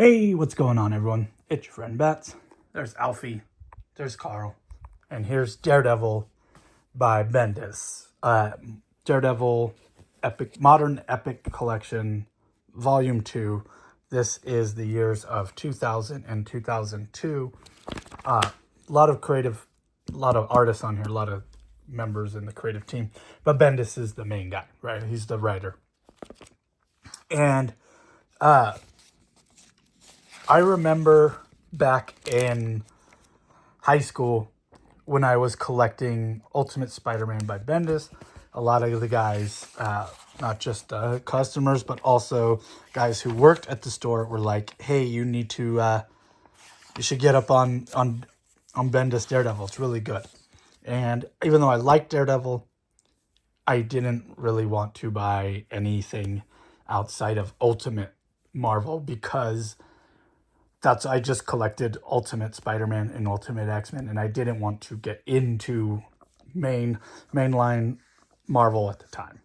Hey, what's going on, everyone? It's your friend Bats. There's Alfie. There's Carl. And here's Daredevil by Bendis. Daredevil Modern Epic Collection, Volume 2. This is the years of 2000 and 2002. A lot of artists on here, a lot of members in the creative team. But Bendis is the main guy, right? He's the writer. And I remember back in high school when I was collecting Ultimate Spider-Man by Bendis. A lot of the guys, not just customers, but also guys who worked at the store were like, hey, you need to, you should get up on Bendis Daredevil. It's really good. And even though I liked Daredevil, I didn't really want to buy anything outside of Ultimate Marvel because I just collected Ultimate Spider-Man and Ultimate X-Men, and I didn't want to get into mainline Marvel at the time.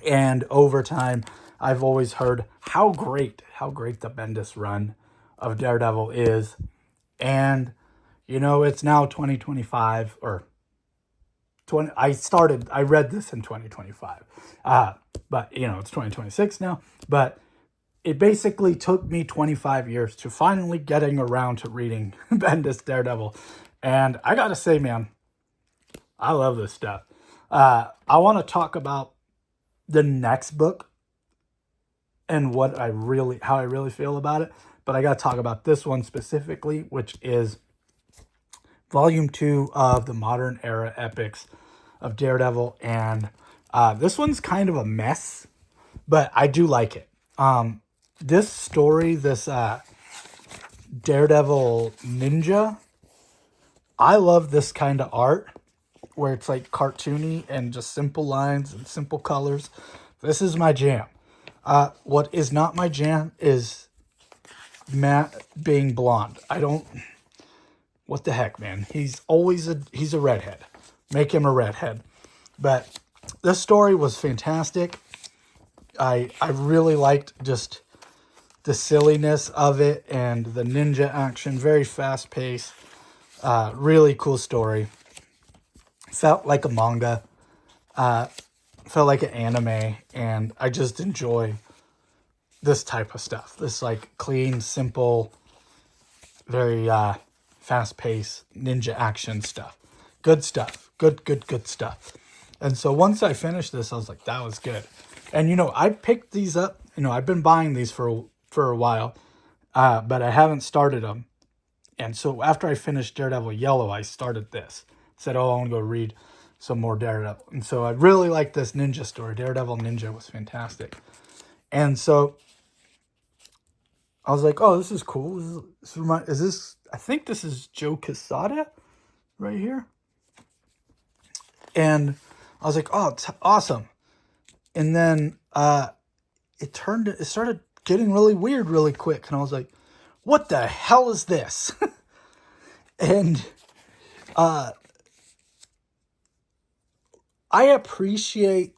And over time, I've always heard how great the Bendis run of Daredevil is. And, you know, it's now 2025, or 20, I read this in 2025. But, you know, it's 2026 now. But it basically took me 25 years to finally getting around to reading Bendis Daredevil. And I gotta say, man, I love this stuff. I want to talk about the next book and how I really feel about it. But I gotta talk about this one specifically, which is Volume 2 of the Modern Era Epics of Daredevil. And this one's kind of a mess, but I do like it. This story, this Daredevil Ninja, I love this kind of art where it's like cartoony and just simple lines and simple colors. This is my jam. What is not my jam is Matt being blonde. What the heck, man? He's a redhead. Make him a redhead. But this story was fantastic. I really liked just the silliness of it and the ninja action. Very fast paced. Really cool story. Felt like a manga. Felt like an anime. And I just enjoy this type of stuff. This like clean, simple, very fast paced ninja action stuff. Good stuff. Good stuff. And so once I finished this, I was like, that was good. And, you know, I picked these up. You know, I've been buying these for a while, but I haven't started them. And so after I finished Daredevil Yellow, I started this. Said, oh, I want to go read some more Daredevil. And so I really liked this ninja story. Daredevil Ninja was fantastic. And so I was like, oh, this is cool. I think this is Joe Quesada right here. And I was like, oh, it's awesome. And then it started getting really weird really quick. And I was like, what the hell is this? And I appreciate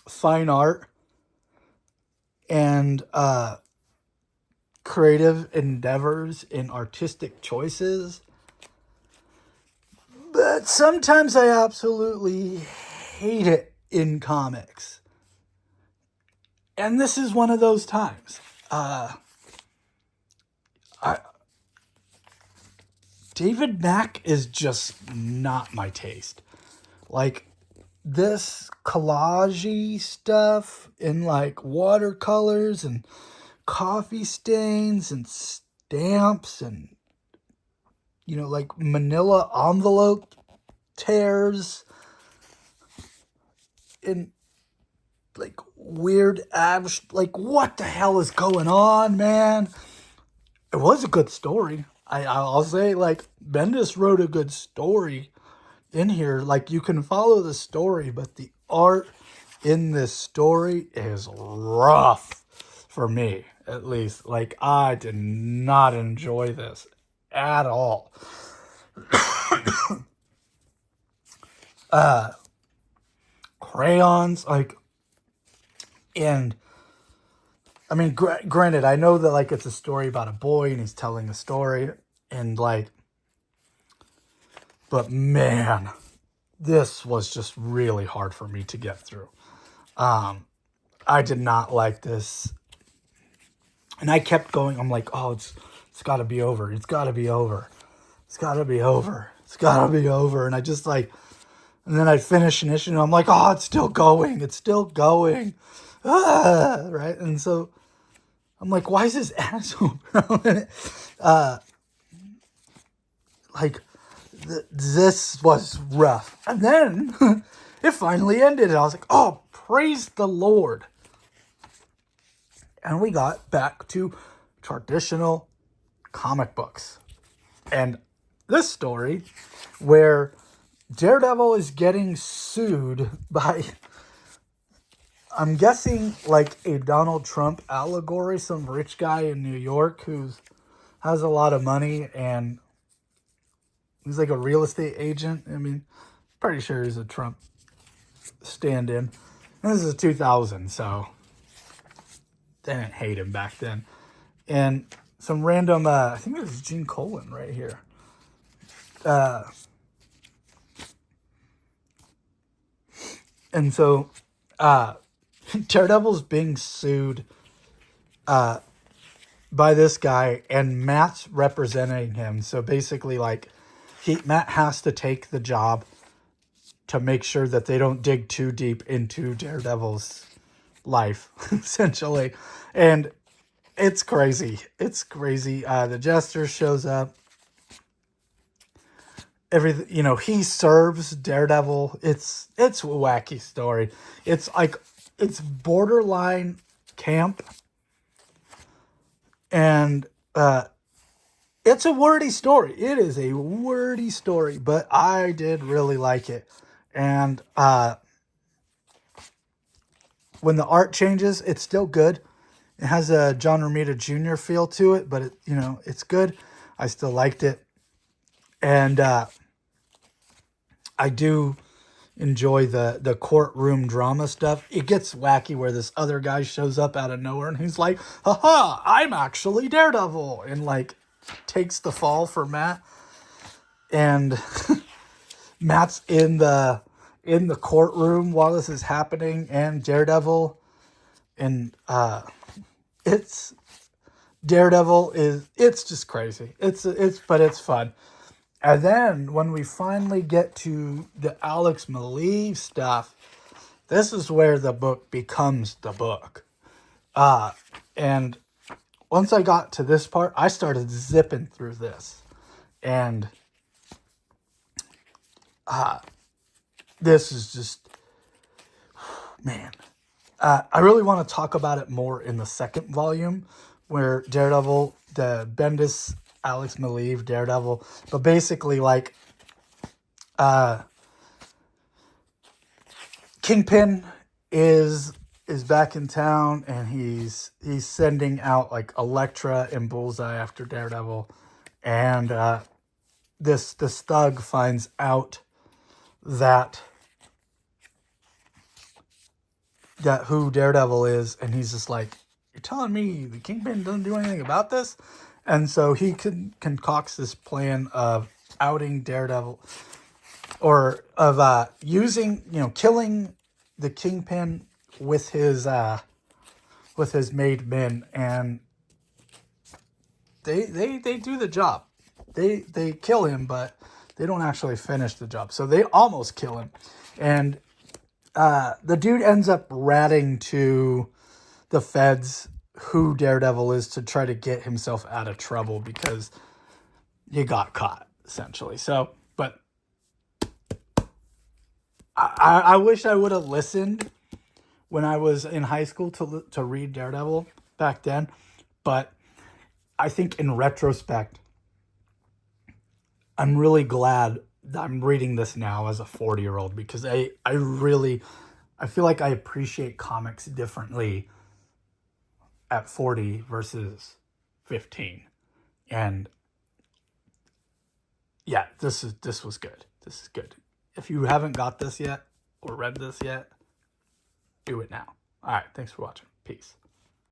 fine art and creative endeavors and artistic choices. But sometimes I absolutely hate it in comics. And this is one of those times. David Mack is just not my taste. Like, this collage-y stuff in, like, watercolors and coffee stains and stamps and, you know, like, manila envelope tears and like weird like what the hell is going on, man? It was a good story. I'll say, like, Bendis wrote a good story in here. Like, you can follow the story, but the art in this story is rough for me, at least. Like, I did not enjoy this at all. Crayons, like, and I mean, granted, I know that like it's a story about a boy and he's telling a story, and like, but man, this was just really hard for me to get through. I did not like this, and I kept going. I'm like, oh, it's got to be over. It's got to be over. It's got to be over. It's got to be over. And I just like, and then I'd finish an issue and I'm like, oh, it's still going. It's still going. Right. And so I'm like, why is this asshole? This was rough. And then it finally ended. And I was like, oh, praise the Lord. And we got back to traditional comic books. And this story where Daredevil is getting sued by, I'm guessing, like a Donald Trump allegory, some rich guy in New York who has a lot of money and he's like a real estate agent. I mean, pretty sure he's a Trump stand-in. And this is 2000, so they didn't hate him back then. And some random, I think it was Gene Colan right here. And so, Daredevil's being sued by this guy, and Matt's representing him. So basically, like, Matt has to take the job to make sure that they don't dig too deep into Daredevil's life, essentially. And it's crazy. It's crazy. The Jester shows up. Everything, you know, he serves Daredevil. It's a wacky story. It's like, it's borderline camp. And it's a wordy story. It is a wordy story, but I did really like it. And when the art changes, it's still good. It has a John Romita Jr. feel to it, but it, you know, it's good. I still liked it. And I do enjoy the courtroom drama stuff. It gets wacky where this other guy shows up out of nowhere and he's like, haha, I'm actually Daredevil, and like takes the fall for Matt. And Matt's in the courtroom while this is happening, and Daredevil, and it's Daredevil it's just crazy. But it's fun. And then when we finally get to the Alex Maleev stuff, this is where the book becomes the book. And once I got to this part, I started zipping through this. And this is just, man. I really want to talk about it more in the second volume, where Daredevil, the Bendis, Alex Maleev, Daredevil, but basically like Kingpin is back in town, and he's sending out like Elektra and Bullseye after Daredevil, and this thug finds out that who Daredevil is, and he's just like, you're telling me the Kingpin doesn't do anything about this? And so he concocts this plan of outing Daredevil, or of using, killing the Kingpin with his made men, and they do the job. They kill him, but they don't actually finish the job. So they almost kill him, and the dude ends up ratting to the feds who Daredevil is to try to get himself out of trouble because he got caught, essentially. So, but I wish I would have listened when I was in high school to read Daredevil back then. But I think in retrospect, I'm really glad that I'm reading this now as a 40-year-old, because I feel like I appreciate comics differently at 40 versus 15. And yeah, this was good. This is good. If you haven't got this yet or read this yet, do it now. All right, thanks for watching. Peace.